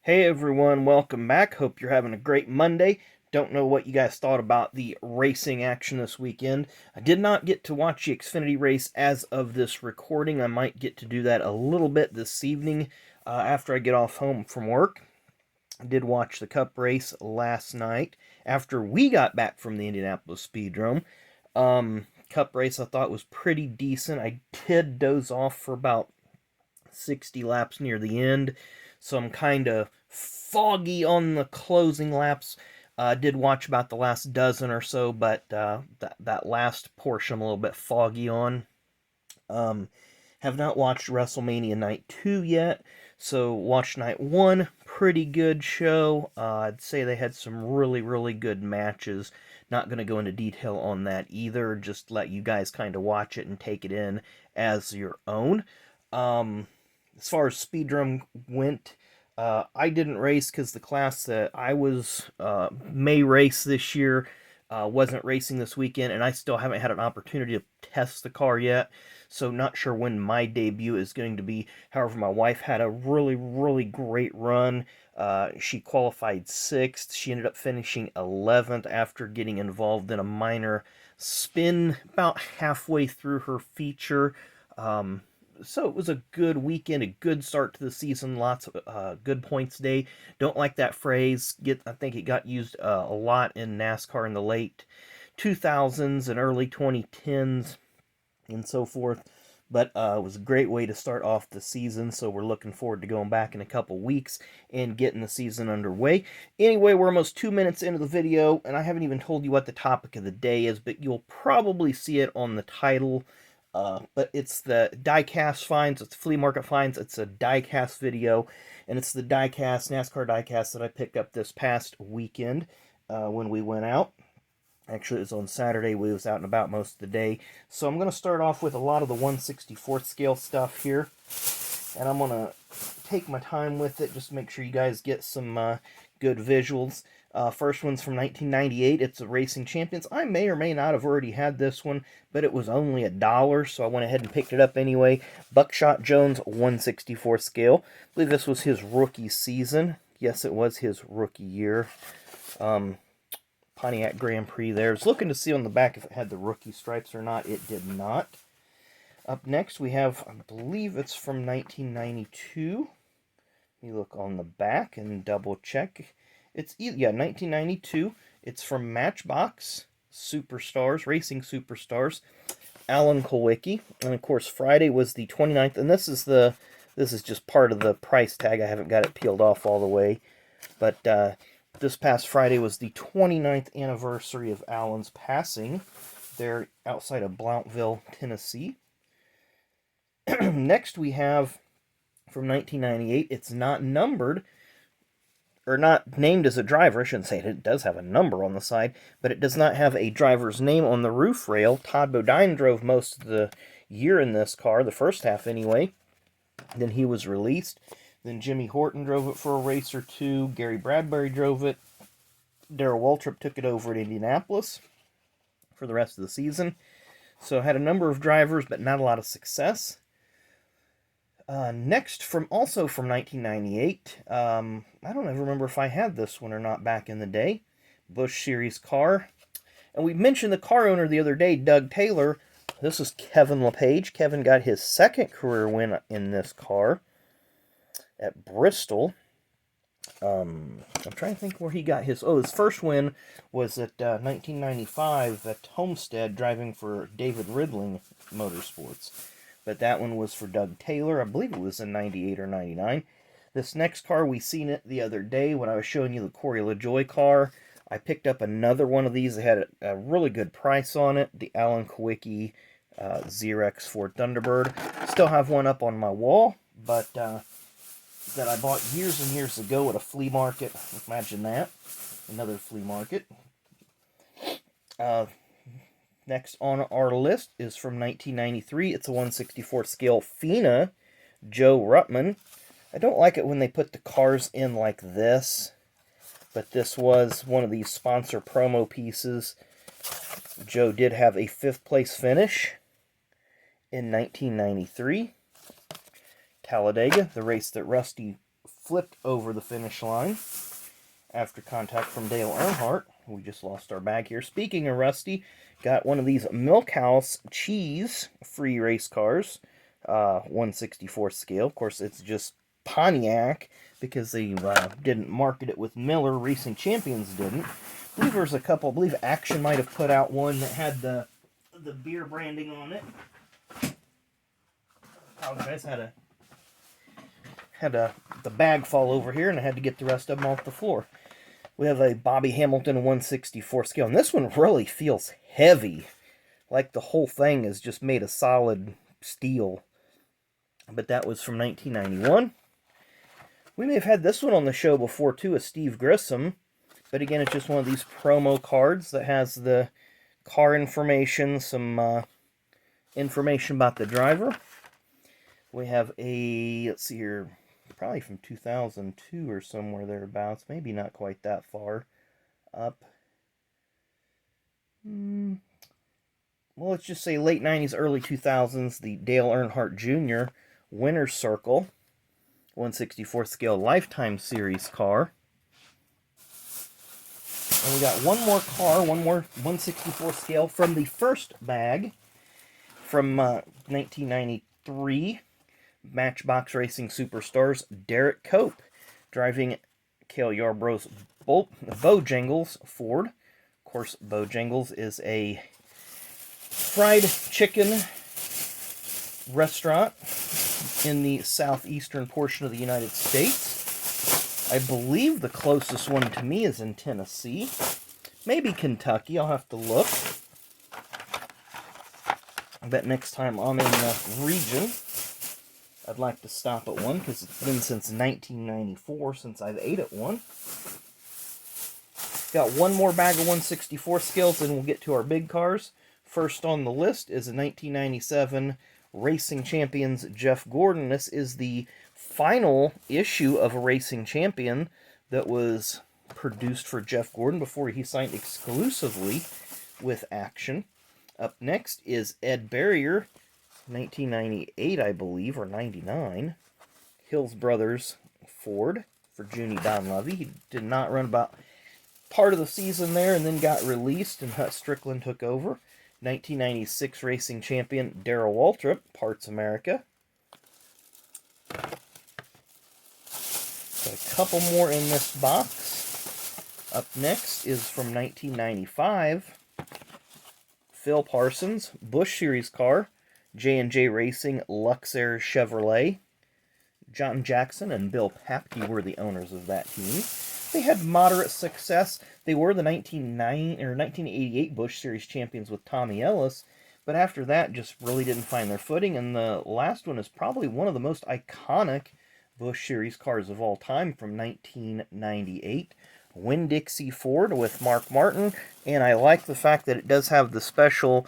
Hey everyone, welcome back. Hope you're having a great Monday. Don't know what you guys thought about the racing action this weekend. I did not get to watch the Xfinity race as of this recording. I might get to do that a little bit this evening after I get off home from work. I did watch the Cup race last night after we got back from the Indianapolis Speedrome. Cup race I thought was pretty decent. I did doze off for about 60 laps near the end, so I'm kind of foggy on the closing laps. Did watch about the last dozen or so, but that last portion I'm a little bit foggy on. Um, have not watched WrestleMania Night 2 yet, so watched Night 1. Pretty good show. I'd say they had some really good matches. Not going to go into detail on that either, just let you guys kind of watch it and take it in as your own. As far as Speedrome went, I didn't race because the class that I was may race this year wasn't racing this weekend, and I still haven't had an opportunity to test the car yet, so not sure when my debut is going to be. However, my wife had a really great run. She qualified 6th. She ended up finishing 11th after getting involved in a minor spin about halfway through her feature. So it was a good weekend, a good start to the season, lots of good points day. Don't like that phrase. I think it got used a lot in NASCAR in the late 2000s and early 2010s and so forth. But it was a great way to start off the season, so we're looking forward to going back in a couple weeks and getting the season underway. Anyway, we're almost 2 minutes into the video, and I haven't even told you what the topic of the day is, but you'll probably see it on the title. But it's the diecast finds, it's flea market finds, it's a diecast video, and it's the diecast, NASCAR diecast that I picked up this past weekend when we went out. Actually, it was on Saturday. We was out and about most of the day. So I'm going to start off with a lot of the 1/64th scale stuff here, and I'm going to take my time with it, just make sure you guys get some good visuals. First one's from 1998. It's a Racing Champions. I may or may not have already had this one, but it was only $1, so I went ahead and picked it up anyway. Buckshot Jones 1/64 scale. I believe this was his rookie season. Yes, it was his rookie year. Pontiac Grand Prix there. I was looking to see on the back if it had the rookie stripes or not. It did not. Up next, we have, I believe it's from 1992. You look on the back and double check. It's, yeah, 1992. It's from Matchbox Superstars, Racing Superstars. Alan Kowicki. And of course, Friday was the 29th. And this is just part of the price tag. I haven't got it peeled off all the way. But this past Friday was the 29th anniversary of Alan's passing. There outside of Blountville, Tennessee. Next we have from 1998. It's not numbered, or not named as a driver. I shouldn't say it. It does have a number on the side, but it does not have a driver's name on the roof rail. Todd Bodine drove most of the year in this car, the first half anyway. Then he was released. Then Jimmy Horton drove it for a race or two. Gary Bradbury drove it. Darrell Waltrip took it over at Indianapolis for the rest of the season. So had a number of drivers, but not a lot of success. Next, also from 1998, I don't ever remember if I had this one or not back in the day. Busch Series car. And we mentioned the car owner the other day, Doug Taylor. This is Kevin LePage. Kevin got his second career win in this car at Bristol. I'm trying to think where he got his... his first win was at 1995 at Homestead, driving for David Ridling Motorsports. But that one was for Doug Taylor. I believe it was in 98 or 99. This next car, we seen it the other day when I was showing you the Corey LaJoie car. I picked up another one of these. They had a really good price on it. The Alan Kowicki Xerox Ford Thunderbird. Still have one up on my wall, but that I bought years and years ago at a flea market. Imagine that. Another flea market. Next on our list is from 1993. It's a 1/64 scale FINA Joe Ruttman. I don't like it when they put the cars in like this, but this was one of these sponsor promo pieces. Joe did have a 5th place finish in 1993. Talladega, the race that Rusty flipped over the finish line after contact from Dale Earnhardt. We just lost our bag here. Speaking of rusty, got one of these Milkhouse Cheese free race cars, 1/64 scale. Of course, it's just Pontiac because they didn't market it with Miller. Racing Champions didn't. I believe there's a couple. I believe Action might have put out one that had the beer branding on it. Apologize, had the bag fall over here, and I had to get the rest of them off the floor. We have a Bobby Hamilton 1/64 scale, and this one really feels heavy, like the whole thing is just made of solid steel. But that was from 1991. We may have had this one on the show before too, a Steve Grissom, but again, it's just one of these promo cards that has the car information, some information about the driver. We have a, let's see here, probably from 2002 or somewhere thereabouts. Maybe not quite that far up. Well, let's just say late 90s, early 2000s, the Dale Earnhardt Jr. Winner's Circle 1/64 scale Lifetime Series car. And we got one more car, one more 1/64 scale from the first bag from 1993. Matchbox Racing Superstars, Derek Cope, driving Cale Yarborough's Bojangles Ford. Of course, Bojangles is a fried chicken restaurant in the southeastern portion of the United States. I believe the closest one to me is in Tennessee. Maybe Kentucky, I'll have to look. I bet next time I'm in the region, I'd like to stop at one, because it's been since 1994 since I've ate at one. Got one more bag of 1/64 scales, and we'll get to our big cars. First on the list is a 1997 Racing Champions Jeff Gordon. This is the final issue of a Racing Champion that was produced for Jeff Gordon before he signed exclusively with Action. Up next is Ed Barrier, 1998, I believe, or 99. Hills Brothers Ford for Junie Donlovey. He did not run about part of the season there and then got released, and Hut Strickland took over. 1996 Racing Champion Darrell Waltrip, Parts America. Got a couple more in this box. Up next is from 1995. Phil Parsons, Busch Series car, J&J Racing Luxair Chevrolet. John Jackson and Bill Papke were the owners of that team. They had moderate success. They were the 1988 Busch Series champions with Tommy Ellis, but after that just really didn't find their footing, and the last one is probably one of the most iconic Busch Series cars of all time from 1998. Winn-Dixie Ford with Mark Martin, and I like the fact that it does have the special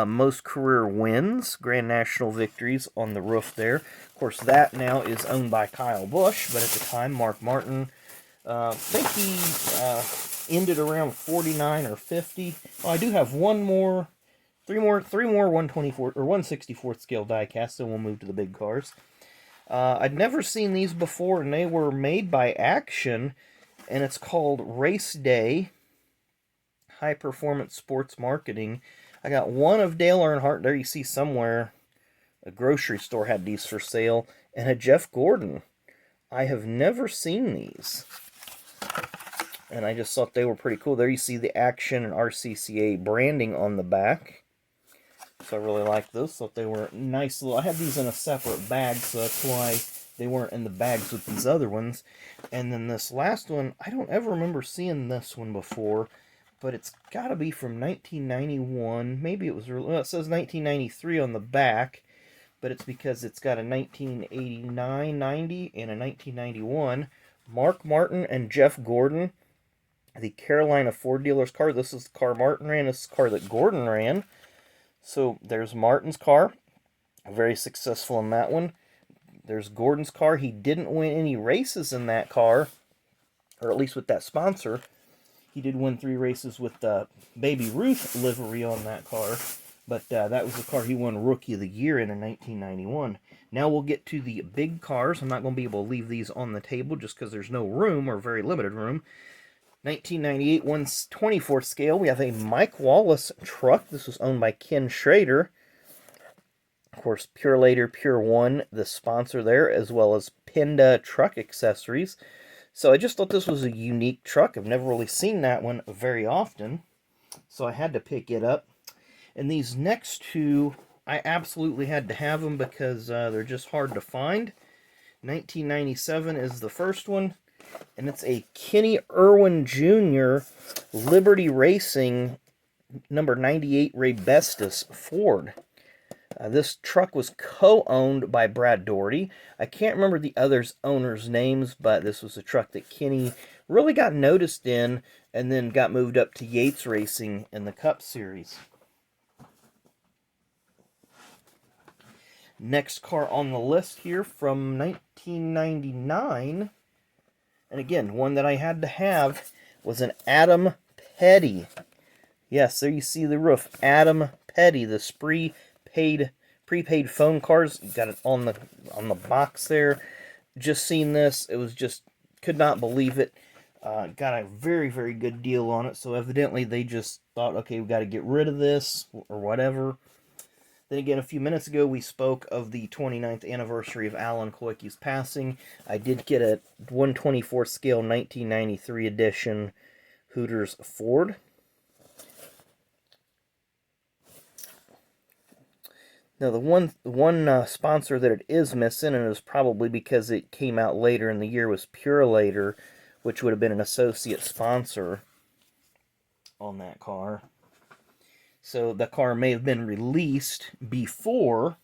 most career wins, Grand National victories on the roof there. Of course, that now is owned by Kyle Busch, but at the time, Mark Martin, I think he ended around 49 or 50. Oh, I do have three more 1/24 or 1/64 scale die-casts, so we'll move to the big cars. I'd never seen these before, and they were made by Action, and it's called Race Day High Performance Sports Marketing. I got one of Dale Earnhardt. There you see somewhere a grocery store had these for sale, and a Jeff Gordon. I have never seen these, and I just thought they were pretty cool. There you see the Action and RCCA branding on the back, so I really like those. Thought they were nice little. I had these in a separate bag, so that's why they weren't in the bags with these other ones. And then this last one, I don't ever remember seeing this one before, but it's got to be from 1991. Maybe it was, well, it says 1993 on the back, but it's because it's got a 1989, 90, and a 1991. Mark Martin and Jeff Gordon, the Carolina Ford dealer's car. This is the car Martin ran. This is the car that Gordon ran. So there's Martin's car, very successful in that one. There's Gordon's car. He didn't win any races in that car, or at least with that sponsor. He did win 3 races with the Baby Ruth livery on that car. But that was the car he won Rookie of the Year in 1991. Now we'll get to the big cars. I'm not going to be able to leave these on the table just because there's no room, or very limited room. 1998 1/24 scale, we have a Mike Wallace truck. This was owned by Ken Schrader. Of course, Pure Later, Pure One, the sponsor there, as well as Pinda Truck Accessories. So I just thought this was a unique truck. I've never really seen that one very often, so I had to pick it up. And these next two, I absolutely had to have them because they're just hard to find. 1997 is the first one, and it's a Kenny Irwin Jr. Liberty Racing number 98 Raybestos Ford. This truck was co-owned by Brad Doherty. I can't remember the other owners' names, but this was a truck that Kenny really got noticed in, and then got moved up to Yates Racing in the Cup Series. Next car on the list here from 1999, and again, one that I had to have, was an Adam Petty. Yes, there you see the roof. Adam Petty, the prepaid phone cars. You got it on the box there. Just seen this. It was just, could not believe it. Got a very, very good deal on it. So evidently they just thought, okay, we got to get rid of this or whatever. Then again, a few minutes ago, we spoke of the 29th anniversary of Alan Kowicki's passing. I did get a 1/24 scale 1993 edition Hooters Ford. Now, the one sponsor that it is missing, and it was probably because it came out later in the year, was Pure Later, which would have been an associate sponsor on that car. So the car may have been released before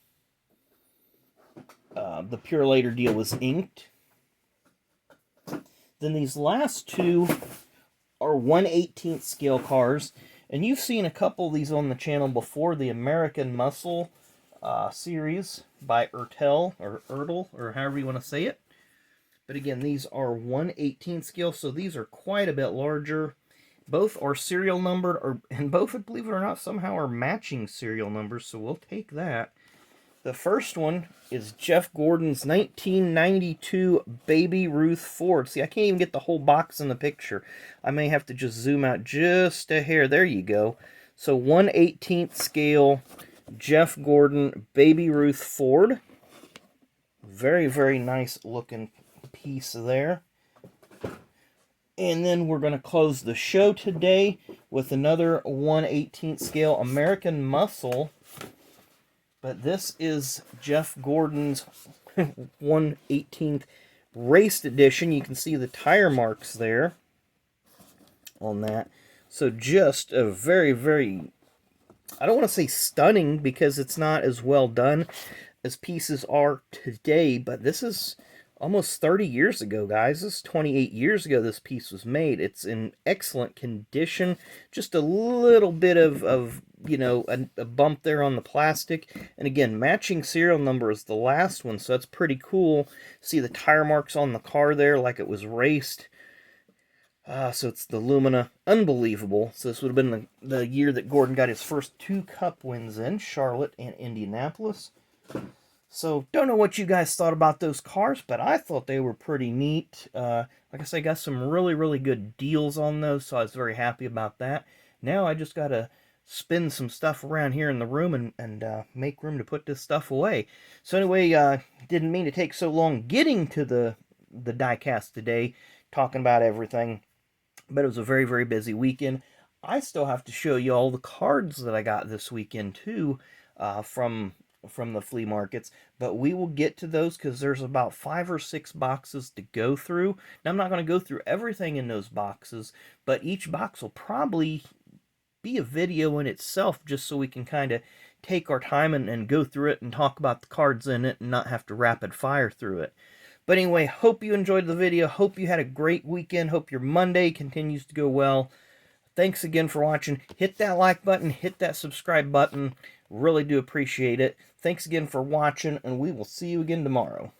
the Pure Later deal was inked. Then these last two are 1/18 scale cars, and you've seen a couple of these on the channel before. The American Muscle series by Ertel, or however you want to say it. But again, these are 1/18 scale, so these are quite a bit larger. Both are serial numbered, and both, believe it or not, somehow are matching serial numbers, so we'll take that. The first one is Jeff Gordon's 1992 Baby Ruth Ford. See, I can't even get the whole box in the picture. I may have to just zoom out just a hair. There you go. So 1/18 scale Jeff Gordon Baby Ruth Ford. Very, very nice looking piece there. And then we're going to close the show today with another 1/18 scale American Muscle. But this is Jeff Gordon's 1/18 raced edition. You can see the tire marks there on that. So just a very, very, I don't want to say stunning because it's not as well done as pieces are today, but this is almost 30 years ago, guys. This is 28 years ago this piece was made. It's in excellent condition. Just a little bit of you know, a bump there on the plastic. And again, matching serial number is the last one, so that's pretty cool. See the tire marks on the car there like it was raced. So it's the Lumina. Unbelievable. So this would have been the year that Gordon got his first 2 Cup wins in, Charlotte and Indianapolis. So, don't know what you guys thought about those cars, but I thought they were pretty neat. Like I said, I got some really, really good deals on those, so I was very happy about that. Now I just got to spin some stuff around here in the room and make room to put this stuff away. So anyway, didn't mean to take so long getting to the diecast today, talking about everything, but it was a very, very busy weekend. I still have to show you all the cards that I got this weekend, too, from the flea markets, but we will get to those because there's about 5 or 6 boxes to go through. Now, I'm not going to go through everything in those boxes, but each box will probably be a video in itself just so we can kind of take our time and go through it and talk about the cards in it and not have to rapid fire through it. But anyway, hope you enjoyed the video. Hope you had a great weekend. Hope your Monday continues to go well. Thanks again for watching. Hit that like button. Hit that subscribe button. Really do appreciate it. Thanks again for watching, and we will see you again tomorrow.